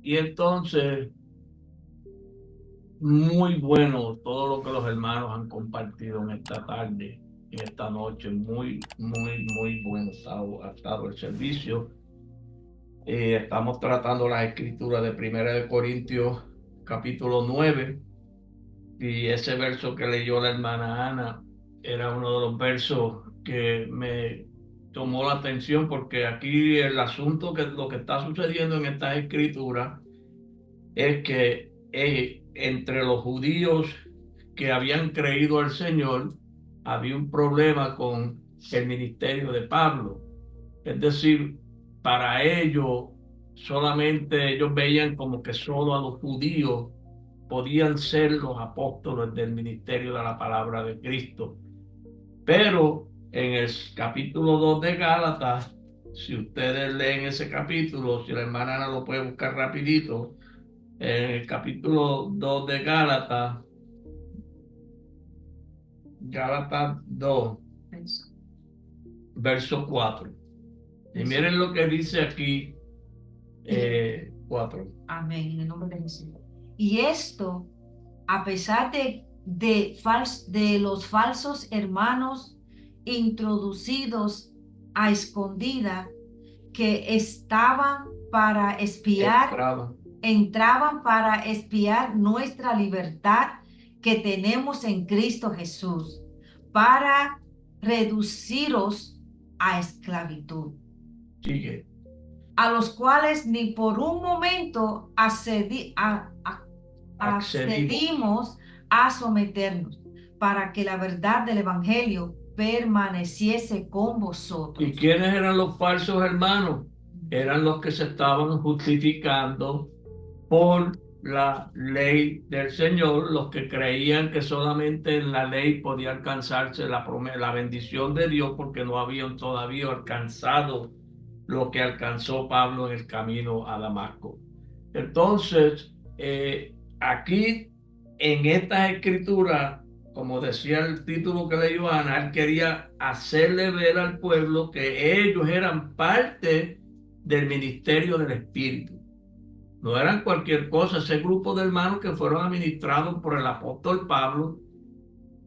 Y entonces, muy bueno todo lo que los hermanos han compartido en esta tarde, en esta noche. Muy bueno ha estado el servicio. Estamos tratando las escrituras de Primera de Corintios, capítulo 9. Y ese verso que leyó la hermana Ana era uno de los versos que me tomó la atención, porque aquí el asunto, que lo que está sucediendo en estas escrituras es que entre los judíos que habían creído al Señor había un problema con el ministerio de Pablo. Es decir, para ellos solamente ellos veían como que solo a los judíos podían ser los apóstoles del ministerio de la palabra de Cristo. Pero en el capítulo 2 de Gálatas, si ustedes leen ese capítulo, si la hermana Ana lo puede buscar rapidito, en el capítulo 2 de Gálatas, Gálatas 2, verso 4. Y miren lo que dice aquí, 4. Amén, en el nombre de Jesús. Y esto, a pesar de los falsos hermanos introducidos a escondida, que estaban para espiar, entraban para espiar nuestra libertad que tenemos en Cristo Jesús, para reduciros a esclavitud. Sigue. A los cuales ni por un momento accedimos a someternos, para que la verdad del Evangelio permaneciese con vosotros. ¿Y quiénes eran los falsos hermanos? Eran los que se estaban justificando por la ley del Señor, los que creían que solamente en la ley podía alcanzarse la bendición de Dios, porque no habían todavía alcanzado lo que alcanzó Pablo en el camino a Damasco. Entonces, aquí en estas escrituras, como decía el título que leyó Ana, él quería hacerle ver al pueblo que ellos eran parte del ministerio del Espíritu. No eran cualquier cosa. Ese grupo de hermanos que fueron administrados por el apóstol Pablo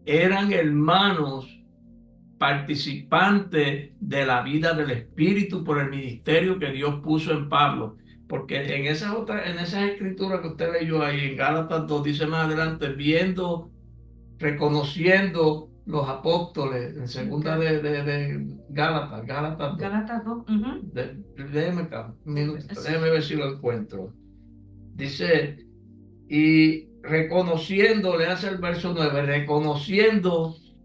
eran hermanos participantes de la vida del Espíritu por el ministerio que Dios puso en Pablo. Porque en esas escrituras que usted leyó ahí en Gálatas 2, dice más adelante, reconociendo los apóstoles, en segunda de Gálatas 2. Gálatas 2. Déjeme ver si lo encuentro. Dice, y reconociendo, le hace el verso 9,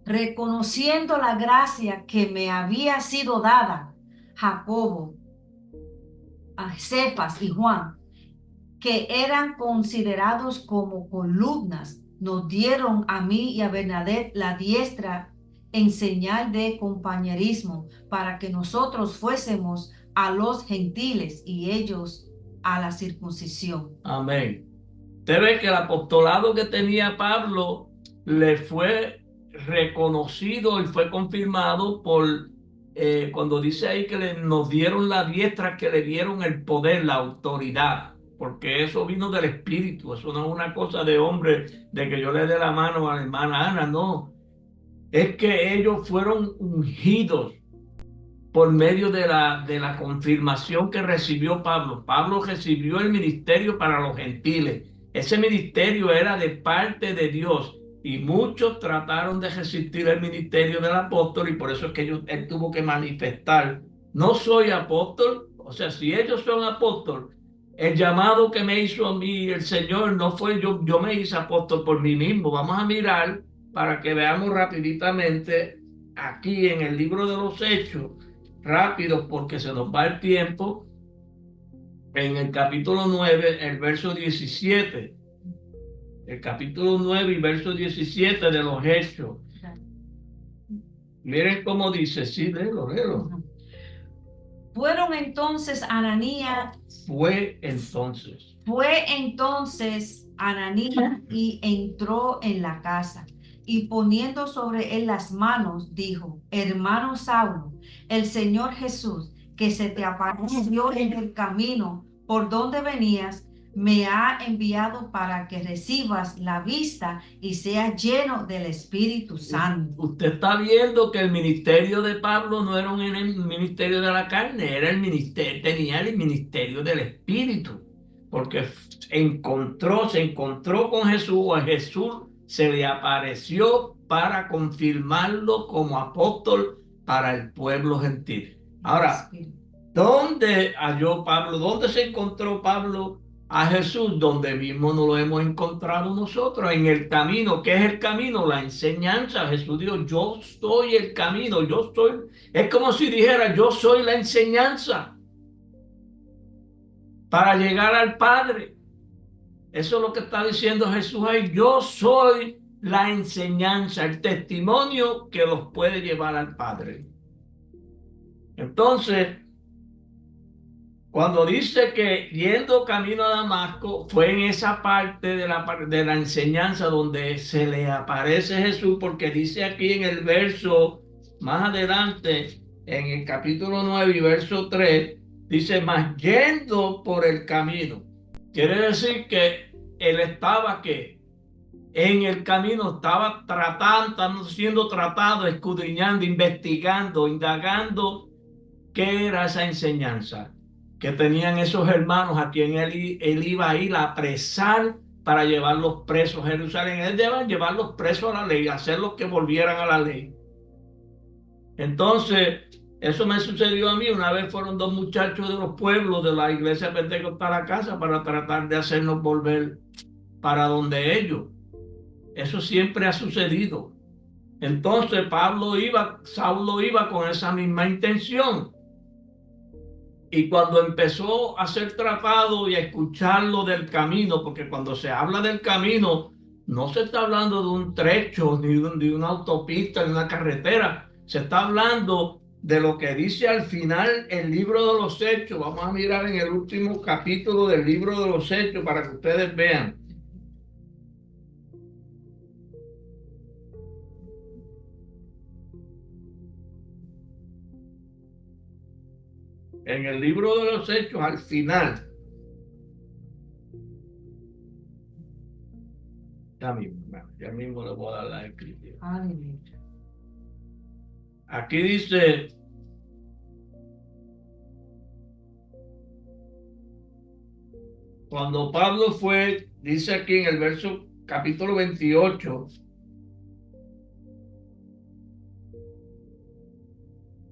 reconociendo la gracia que me había sido dada, Jacobo, a Cefas y Juan, que eran considerados como columnas, nos dieron a mí y a Bernadette la diestra en señal de compañerismo, para que nosotros fuésemos a los gentiles y ellos a la circuncisión. Amén. Usted ve que el apostolado que tenía Pablo le fue reconocido y fue confirmado por, cuando dice ahí que nos dieron la diestra, que le dieron el poder, la autoridad, porque eso vino del Espíritu. Eso no es una cosa de hombre, de que yo le dé la mano a la hermana Ana, no. Es que ellos fueron ungidos por medio de la confirmación que recibió Pablo. Pablo recibió el ministerio para los gentiles. Ese ministerio era de parte de Dios, y muchos trataron de resistir el ministerio del apóstol, y por eso es que él tuvo que manifestar: no soy apóstol. O sea, si ellos son apóstol, el llamado que me hizo a mí el Señor no fue yo me hice apóstol por mí mismo. Vamos a mirar para que veamos rapiditamente aquí en el libro de los Hechos, rápido porque se nos va el tiempo, en el capítulo 9, el verso 17. El capítulo 9 y verso 17 de los Hechos. Miren cómo dice, sí, léelo. Fueron entonces Ananías. Fue entonces Ananías y entró en la casa, y poniendo sobre él las manos, dijo: hermano Saulo, el Señor Jesús, que se te apareció en el camino por donde venías, me ha enviado para que recibas la vista y seas lleno del Espíritu Santo. Usted está viendo que el ministerio de Pablo no era un ministerio de la carne, era el ministerio, tenía el ministerio del Espíritu, porque se encontró con Jesús, a Jesús se le apareció para confirmarlo como apóstol para el pueblo gentil. Ahora, ¿dónde halló Pablo? ¿Dónde se encontró Pablo a Jesús? Donde mismo nos lo hemos encontrado nosotros, en el camino. ¿Qué es el camino? La enseñanza. Jesús dijo, yo soy el camino, yo soy. Es como si dijera, yo soy la enseñanza para llegar al Padre. Eso es lo que está diciendo Jesús ahí. Yo soy la enseñanza, el testimonio que los puede llevar al Padre. Entonces, cuando dice que yendo camino a Damasco, fue en esa parte de la enseñanza donde se le aparece Jesús, porque dice aquí en el verso más adelante, en el capítulo 9 y verso 3, dice, mas yendo por el camino. Quiere decir que él estaba que en el camino, estaba tratando, siendo tratado, escudriñando, investigando, indagando qué era esa enseñanza que tenían esos hermanos a quien él iba a ir a apresar para llevarlos presos a Jerusalén. Él debía llevarlos presos a la ley, hacerlos que volvieran a la ley. Entonces, eso me sucedió a mí. Una vez fueron dos muchachos de los pueblos de la iglesia pentecostal a casa para tratar de hacernos volver para donde ellos. Eso siempre ha sucedido. Entonces, Saulo iba con esa misma intención. Y cuando empezó a ser tratado y a escucharlo del camino, porque cuando se habla del camino, no se está hablando de un trecho, ni de una autopista, ni una carretera. Se está hablando de lo que dice al final el libro de los Hechos. Vamos a mirar en el último capítulo del libro de los Hechos para que ustedes vean. En el libro de los Hechos, al final, ya mismo le voy a dar la escritura. Aquí dice, cuando Pablo fue, dice aquí en el verso capítulo 28,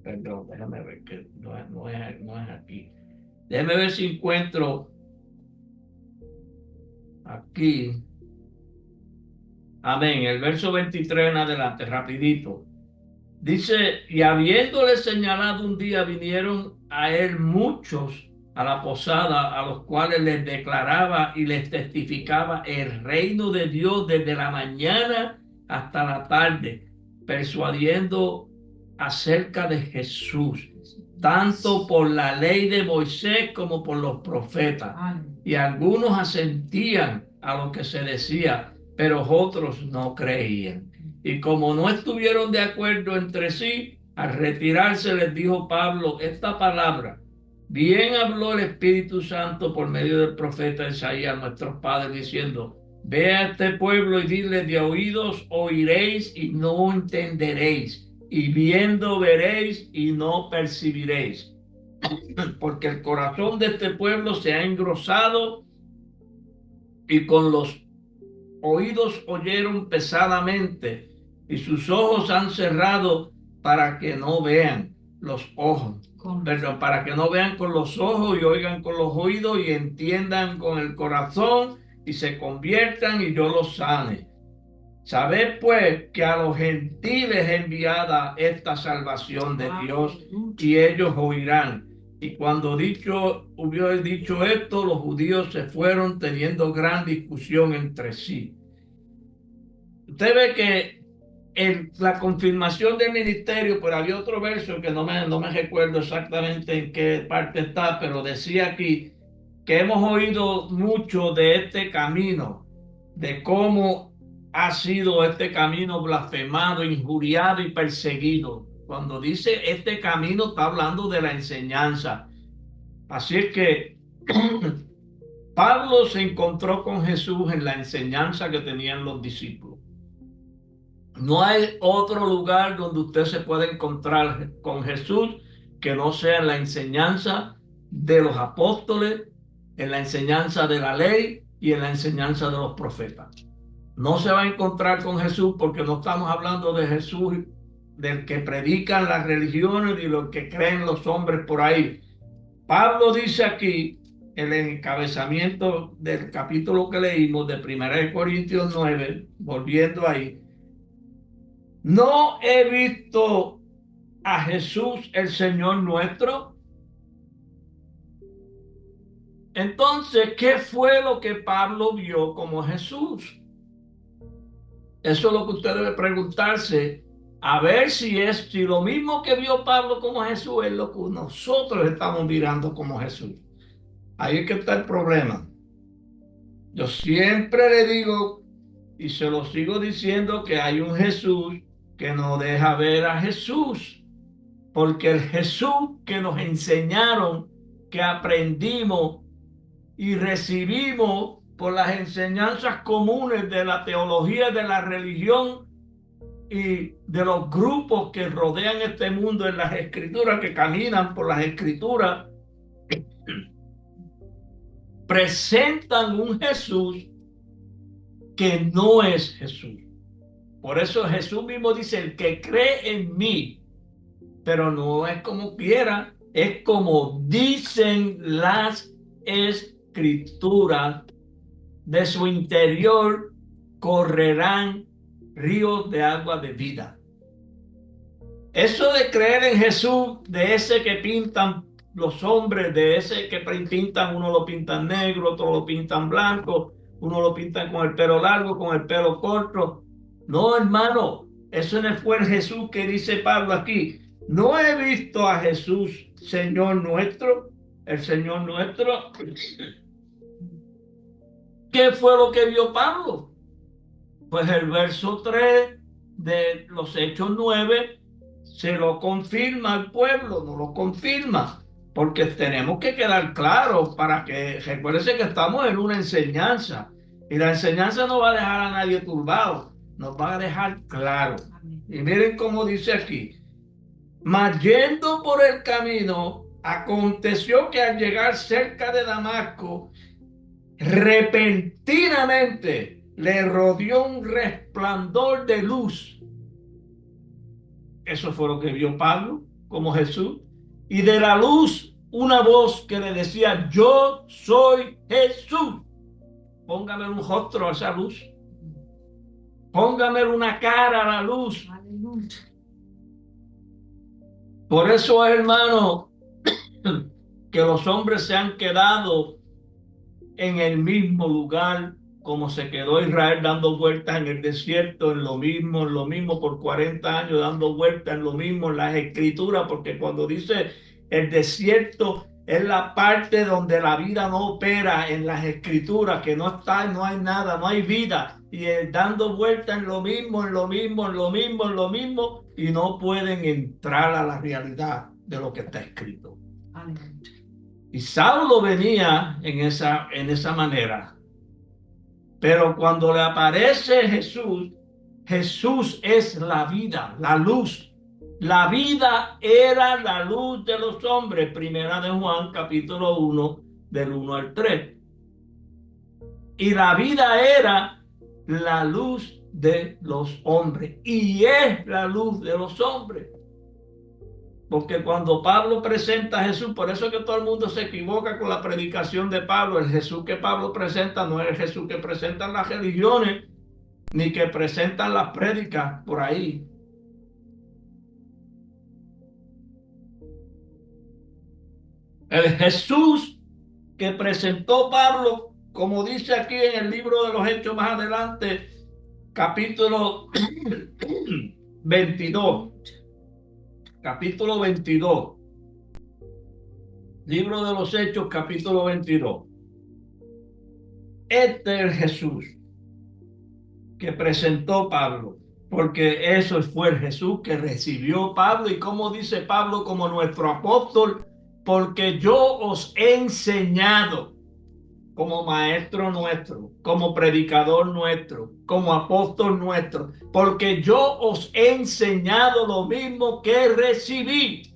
perdón, déjame ver que no es aquí. Déjame ver si encuentro aquí. Amén. El verso 23 en adelante, rapidito. Dice, y habiéndole señalado un día, vinieron a él muchos a la posada, a los cuales les declaraba y les testificaba el reino de Dios desde la mañana hasta la tarde, persuadiendo acerca de Jesús, tanto por la ley de Moisés como por los profetas. Y algunos asentían a lo que se decía, pero otros no creían. Y como no estuvieron de acuerdo entre sí, al retirarse les dijo Pablo esta palabra: bien habló el Espíritu Santo por medio del profeta Isaías a nuestros padres, diciendo, ve a este pueblo y dile, de oídos oiréis y no entenderéis, y viendo veréis y no percibiréis, porque el corazón de este pueblo se ha engrosado y con los oídos oyeron pesadamente y sus ojos han cerrado para que no vean los ojos, perdón, para que no vean con los ojos y oigan con los oídos y entiendan con el corazón y se conviertan y yo los sane. Sabed pues que a los gentiles es enviada esta salvación de Dios y ellos oirán. Y cuando hubo dicho esto, los judíos se fueron teniendo gran discusión entre sí. Usted ve que la confirmación del ministerio, pero había otro verso que no me recuerdo exactamente en qué parte está, pero decía aquí que hemos oído mucho de este camino, de cómo ha sido este camino blasfemado, injuriado y perseguido. Cuando dice este camino, está hablando de la enseñanza. Así es que Pablo se encontró con Jesús en la enseñanza que tenían los discípulos. No hay otro lugar donde usted se pueda encontrar con Jesús que no sea en la enseñanza de los apóstoles, en la enseñanza de la ley y en la enseñanza de los profetas. No se va a encontrar con Jesús porque no estamos hablando de Jesús del que predican las religiones y lo que creen los hombres por ahí. Pablo dice aquí, en el encabezamiento del capítulo que leímos de 1 Corintios 9, volviendo ahí, ¿no he visto a Jesús el Señor nuestro? Entonces, ¿qué fue lo que Pablo vio como Jesús? Eso es lo que usted debe preguntarse, a ver si lo mismo que vio Pablo como Jesús es lo que nosotros estamos mirando como Jesús. Ahí es que está el problema. Yo siempre le digo y se lo sigo diciendo que hay un Jesús que no deja ver a Jesús, porque el Jesús que nos enseñaron, que aprendimos y recibimos por las enseñanzas comunes de la teología de la religión y de los grupos que rodean este mundo en las escrituras, que caminan por las escrituras, presentan un Jesús que no es Jesús. Por eso Jesús mismo dice, el que cree en mí, pero no es como quiera, es como dicen las escrituras, de su interior correrán ríos de agua de vida. Eso de creer en Jesús, de ese que pintan los hombres, de ese que pintan, uno lo pintan negro, otro lo pintan blanco, uno lo pintan con el pelo largo, con el pelo corto. No, hermano, eso no fue el Jesús que dice Pablo aquí. No he visto a Jesús, Señor nuestro, el Señor nuestro. ¿Qué fue lo que vio Pablo? Pues el verso 3 de los Hechos 9 se lo confirma al pueblo, no lo confirma, porque tenemos que quedar claros para que recuérdense que estamos en una enseñanza y la enseñanza no va a dejar a nadie turbado, nos va a dejar claro. Y miren cómo dice aquí, mas yendo por el camino, aconteció que al llegar cerca de Damasco, repentinamente le rodeó un resplandor de luz. Eso fue lo que vio Pablo como Jesús. Y de la luz una voz que le decía, yo soy Jesús. Póngame un rostro a esa luz. Póngame una cara a la luz. Por eso, hermano, que los hombres se han quedado en el mismo lugar como se quedó Israel dando vueltas en el desierto, en lo mismo por 40 años, dando vueltas en lo mismo en las escrituras, porque cuando dice el desierto es la parte donde la vida no opera en las escrituras, que no está, no hay nada, no hay vida, y dando vueltas en lo mismo, y no pueden entrar a la realidad de lo que está escrito. Amén. Y Saulo venía en esa manera. Pero cuando le aparece Jesús, Jesús es la vida, la luz. La vida era la luz de los hombres. Primera de Juan, capítulo 1, del 1 al 3. Y la vida era la luz de los hombres. Y es la luz de los hombres. Porque cuando Pablo presenta a Jesús, por eso es que todo el mundo se equivoca con la predicación de Pablo. El Jesús que Pablo presenta no es el Jesús que presentan las religiones, ni que presentan las prédicas por ahí. El Jesús que presentó Pablo, como dice aquí en el libro de los Hechos más adelante, capítulo 22. Capítulo 22. Libro de los Hechos, capítulo 22. Este es el Jesús que presentó Pablo, porque eso fue el Jesús que recibió Pablo. Y como dice Pablo como nuestro apóstol, porque yo os he enseñado como maestro nuestro, como predicador nuestro, como apóstol nuestro, porque yo os he enseñado lo mismo que recibí.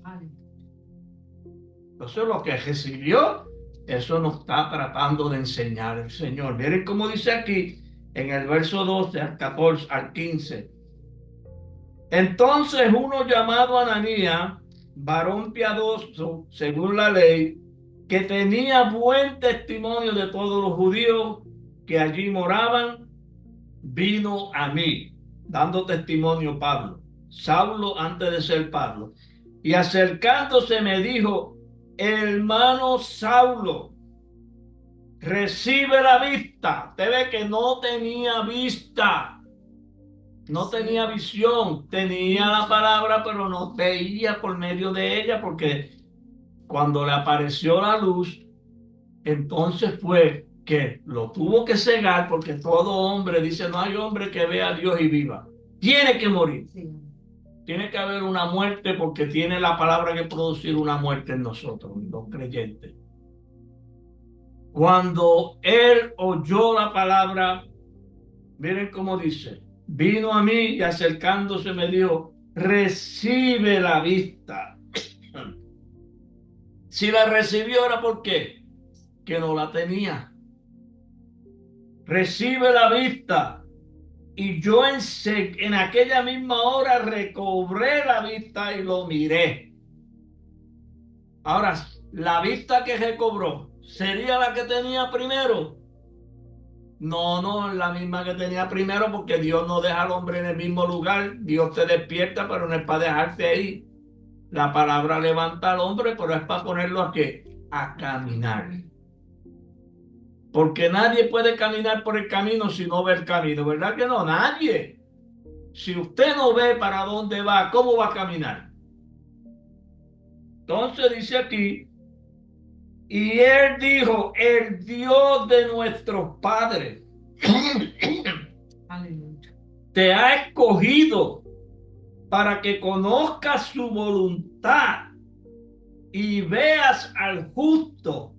Entonces lo que recibió, eso nos está tratando de enseñar el Señor. Miren cómo dice aquí en el verso 12 al 14 al 15. Entonces uno llamado Ananías, varón piadoso según la ley, que tenía buen testimonio de todos los judíos que allí moraban, vino a mí, dando testimonio Pablo, Saulo antes de ser Pablo, y acercándose me dijo: hermano Saulo, recibe la vista. Usted ve que no tenía vista, no tenía visión, tenía la palabra, pero no veía por medio de ella, porque cuando le apareció la luz, entonces fue que lo tuvo que cegar, porque todo hombre dice, no hay hombre que vea a Dios y viva. Tiene que morir. Sí. Tiene que haber una muerte, porque tiene la palabra que producir una muerte en nosotros, los creyentes. Cuando él oyó la palabra, miren cómo dice, vino a mí y acercándose me dijo: recibe la vista. Si la recibió era porque que no la tenía. Recibe la vista. Y yo en aquella misma hora recobré la vista y lo miré. Ahora, la vista que recobró, ¿sería la que tenía primero? No, no es la misma que tenía primero, porque Dios no deja al hombre en el mismo lugar. Dios te despierta, pero no es para dejarte ahí. La palabra levanta al hombre, pero es para ponerlo a ¿qué? A caminar. Porque nadie puede caminar por el camino si no ve el camino, ¿verdad que no? Nadie. Si usted no ve para dónde va, ¿cómo va a caminar? Entonces dice aquí, y él dijo: el Dios de nuestros padres te ha escogido para que conozcas su voluntad y veas al justo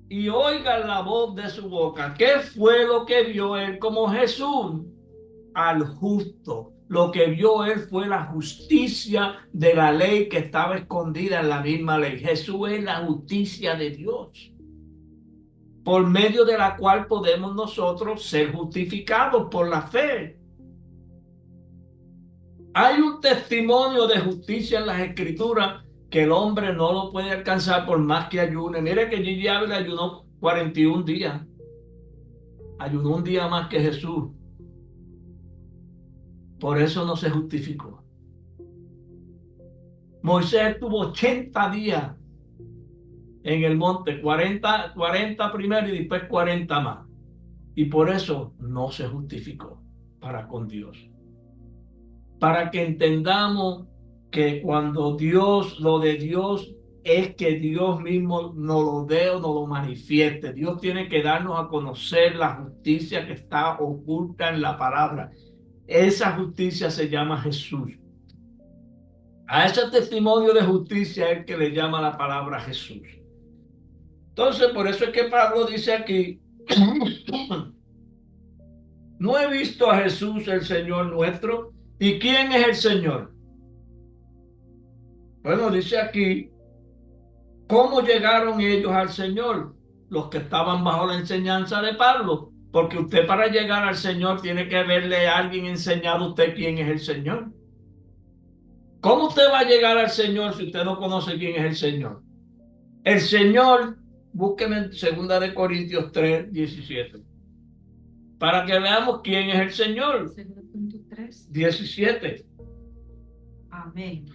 y oigas la voz de su boca. ¿Qué fue lo que vio él como Jesús? Al justo. Lo que vio él fue la justicia de la ley que estaba escondida en la misma ley. Jesús es la justicia de Dios, por medio de la cual podemos nosotros ser justificados por la fe. Hay un testimonio de justicia en las Escrituras que el hombre no lo puede alcanzar por más que ayune. Mire que Gigi Ávila ayunó 41 días. Ayunó un día más que Jesús. Por eso no se justificó. Moisés estuvo 80 días en el monte, 40 primero y después 40 más. Y por eso no se justificó para con Dios. Para que entendamos que cuando Dios, lo de Dios es que Dios mismo nos lo dé o nos lo manifieste. Dios tiene que darnos a conocer la justicia que está oculta en la palabra. Esa justicia se llama Jesús. A ese testimonio de justicia es que le llama la palabra Jesús. Entonces, por eso es que Pablo dice aquí, no he visto a Jesús el Señor nuestro. ¿Y quién es el Señor? Bueno, dice aquí, ¿cómo llegaron ellos al Señor? Los que estaban bajo la enseñanza de Pablo. Porque usted, para llegar al Señor, tiene que verle a alguien enseñado a usted quién es el Señor. ¿Cómo usted va a llegar al Señor si usted no conoce quién es el Señor? El Señor, búsqueme en 2 Corintios 3, 17. Para que veamos quién es el Señor. 17. Amén.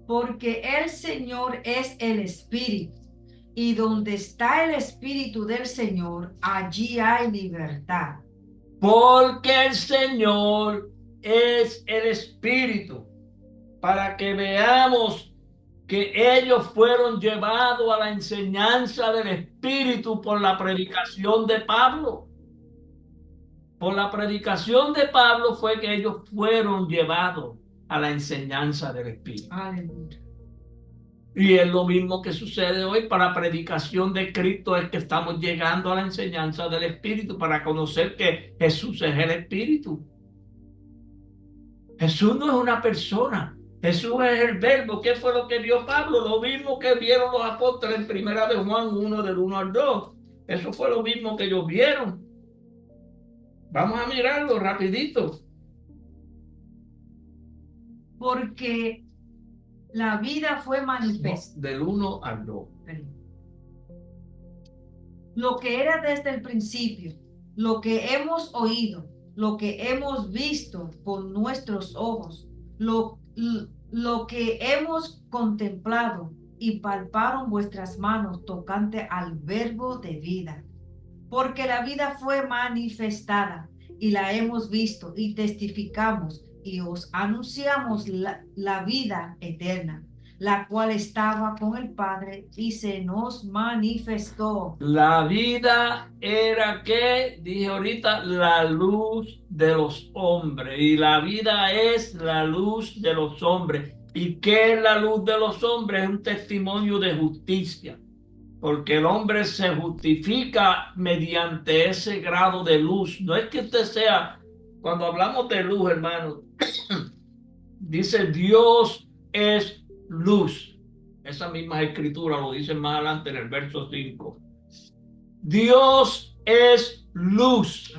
Porque el Señor es el Espíritu, y donde está el Espíritu del Señor, allí hay libertad. Porque el Señor es el Espíritu, para que veamos que ellos fueron llevados a la enseñanza del Espíritu por la predicación de Pablo. Por la predicación de Pablo fue que ellos fueron llevados a la enseñanza del Espíritu. Aleluya. Y es lo mismo que sucede hoy para la predicación de Cristo, es que estamos llegando a la enseñanza del Espíritu para conocer que Jesús es el Espíritu. Jesús no es una persona, Jesús es el Verbo. ¿Qué fue lo que vio Pablo? Lo mismo que vieron los apóstoles en Primera de Juan 1, del 1 al 2. Eso fue lo mismo que ellos vieron. Vamos a mirarlo rapidito. Porque la vida fue manifiesta. Del 1 al 2. Lo que era desde el principio, lo que hemos oído, lo que hemos visto con nuestros ojos, lo que hemos contemplado y palparon vuestras manos tocante al verbo de vida. Porque la vida fue manifestada y la hemos visto y testificamos y os anunciamos la vida eterna, la cual estaba con el Padre y se nos manifestó. La vida era, que dije ahorita, la luz de los hombres. Y la vida es la luz de los hombres. ¿Y qué es la luz de los hombres? Es un testimonio de justicia. Porque el hombre se justifica mediante ese grado de luz. No es que usted sea, cuando hablamos de luz, hermano, dice Dios es luz. Esa misma escritura lo dice más adelante en el verso 5. Dios es luz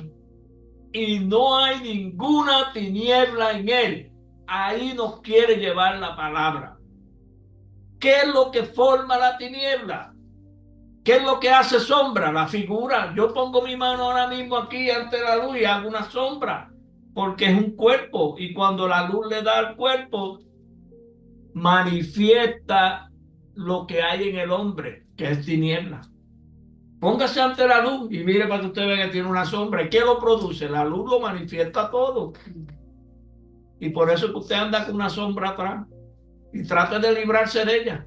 y no hay ninguna tiniebla en él. Ahí nos quiere llevar la palabra. ¿Qué es lo que forma la tiniebla? ¿Qué es lo que hace sombra? La figura. Yo pongo mi mano ahora mismo aquí ante la luz y hago una sombra, porque es un cuerpo, y cuando la luz le da al cuerpo, manifiesta lo que hay en el hombre, que es tiniebla. Póngase ante la luz y mire para que usted vea que tiene una sombra. ¿Y qué lo produce? La luz lo manifiesta todo. Y por eso que usted anda con una sombra atrás y trate de librarse de ella.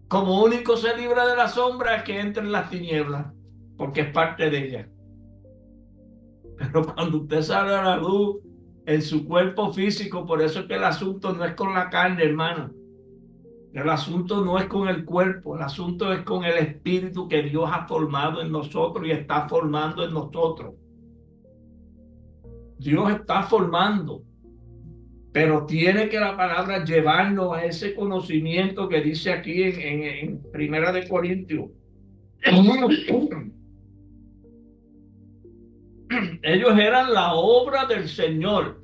Como único se libra de la sombra es que entre en las tinieblas, porque es parte de ella. Pero cuando usted sale a la luz en su cuerpo físico, por eso es que el asunto no es con la carne, hermano. El asunto no es con el cuerpo, el asunto es con el espíritu que Dios ha formado en nosotros y está formando en nosotros. Dios está formando, pero tiene que la palabra llevarnos a ese conocimiento que dice aquí en Primera de Corintios. Ellos eran la obra del Señor.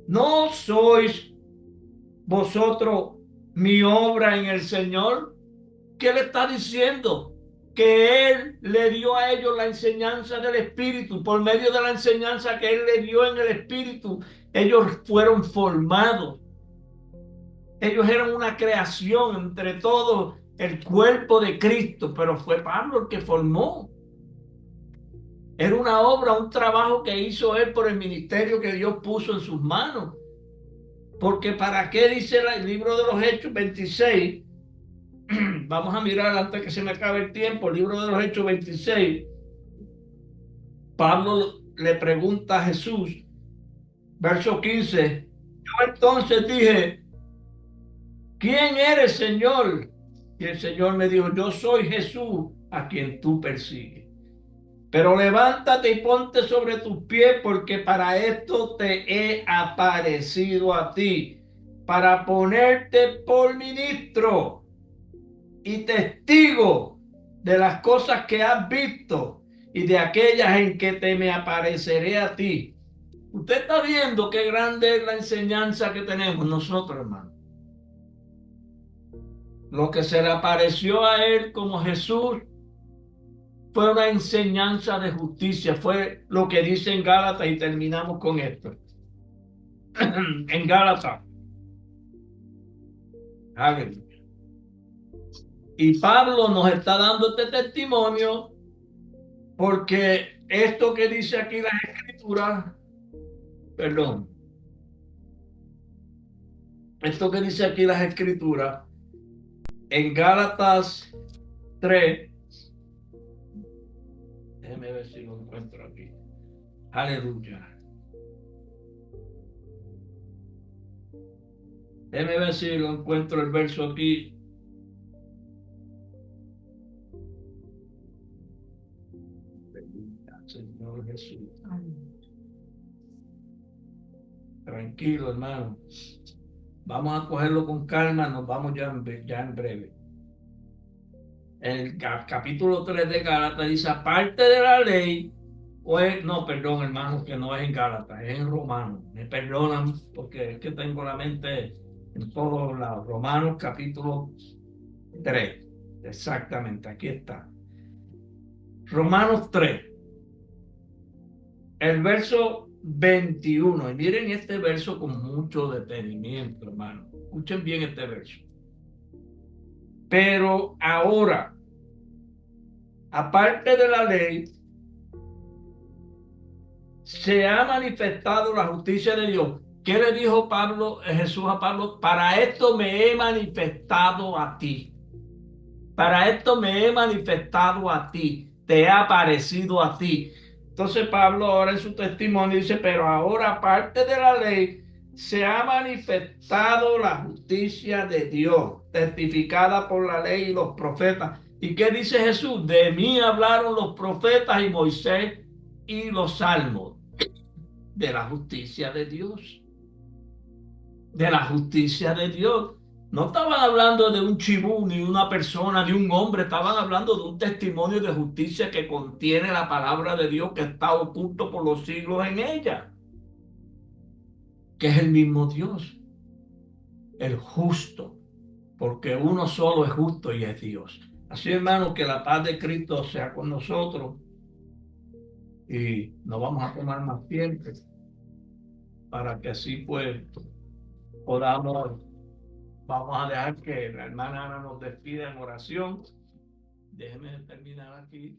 ¿No sois vosotros mi obra en el Señor? ¿Qué le está diciendo? Que Él le dio a ellos la enseñanza del Espíritu. Por medio de la enseñanza que Él le dio en el Espíritu, ellos fueron formados. Ellos eran una creación entre todos, el cuerpo de Cristo, pero fue Pablo el que formó. Era una obra, un trabajo que hizo él por el ministerio que Dios puso en sus manos. Porque ¿para qué dice el libro de los Hechos 26? Vamos a mirar antes que se me acabe el tiempo, el libro de los Hechos 26. Pablo le pregunta a Jesús, verso 15. Yo entonces dije, ¿quién eres, Señor? Y el Señor me dijo, yo soy Jesús a quien tú persigues. Pero levántate y ponte sobre tus pies, porque para esto te he aparecido a ti, para ponerte por ministro y testigo de las cosas que has visto y de aquellas en que te me apareceré a ti. Usted está viendo qué grande es la enseñanza que tenemos nosotros, hermano. Lo que se le apareció a él como Jesús fue una enseñanza de justicia, fue lo que dice en Gálatas, y terminamos con esto. En Gálatas. Aleluya. Y Pablo nos está dando este testimonio porque esto que dice aquí las escrituras, perdón, esto que dice aquí las escrituras, en Gálatas 3, déjeme ver si lo encuentro aquí. Aleluya. Déjeme ver si lo encuentro el verso aquí. Señor Jesús. Amén. Tranquilo, hermano. Vamos a cogerlo con calma, nos vamos ya en breve. El capítulo 3 de Gálatas dice, aparte de la ley, no, perdón, hermano, que no es en Gálatas, es en Romanos. Me perdonan porque es que tengo la mente en todos lados. Romanos capítulo 3, exactamente, aquí está. Romanos 3, el verso 21. Y miren este verso con mucho detenimiento, hermano. Escuchen bien este verso. Pero ahora, aparte de la ley, se ha manifestado la justicia de Dios. ¿Qué le dijo Jesús a Pablo? Para esto me he manifestado a ti. Para esto me he manifestado a ti. Te he aparecido a ti. Entonces Pablo ahora en su testimonio dice, pero ahora aparte de la ley, se ha manifestado la justicia de Dios, testificada por la ley y los profetas. ¿Y qué dice Jesús? De mí hablaron los profetas y Moisés y los salmos. De la justicia de Dios. De la justicia de Dios. No estaban hablando de un chibú, ni una persona, ni un hombre. Estaban hablando de un testimonio de justicia que contiene la palabra de Dios que está oculto por los siglos en ella. Que es el mismo Dios. El justo. Porque uno solo es justo y es Dios. Así, hermanos, que la paz de Cristo sea con nosotros. Y no vamos a tomar más tiempo para que así pues podamos. Vamos a dejar que la hermana Ana nos despida en oración. Déjeme terminar aquí.